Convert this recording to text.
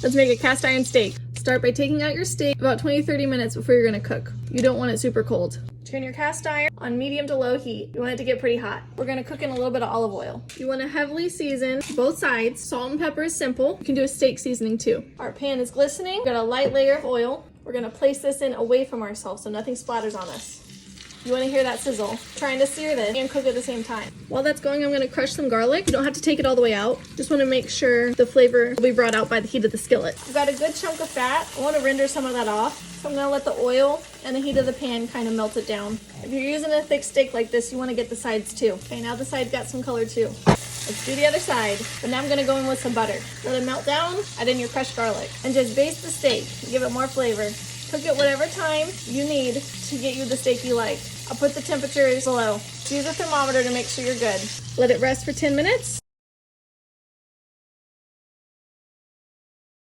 Let's make a cast iron steak. Start by taking out your steak about 20-30 minutes before you're gonna cook. You don't want it super cold. Turn your cast iron on medium to low heat. You want it to get pretty hot. We're gonna cook in a little bit of olive oil. You wanna heavily season both sides. Salt and pepper is simple. You can do a steak seasoning too. Our pan is glistening. We've got a light layer of oil. We're gonna place this in away from ourselves so nothing splatters on us. You want to hear that sizzle. Trying to sear this and cook at the same time. While that's going, I'm going to crush some garlic. You don't have to take it all the way out. Just want to make sure the flavor will be brought out by the heat of the skillet. We've got a good chunk of fat. I want to render some of that off. So I'm going to let the oil and the heat of the pan kind of melt it down. If you're using a thick steak like this, you want to get the sides too. Okay, now the side got some color too. Let's do the other side. But now I'm going to go in with some butter. Let it melt down. Add in your crushed garlic. And just baste the steak. Give it more flavor. Cook it whatever time you need to get you the steak you like. I'll put the temperatures below. Use a thermometer to make sure you're good. Let it rest for 10 minutes.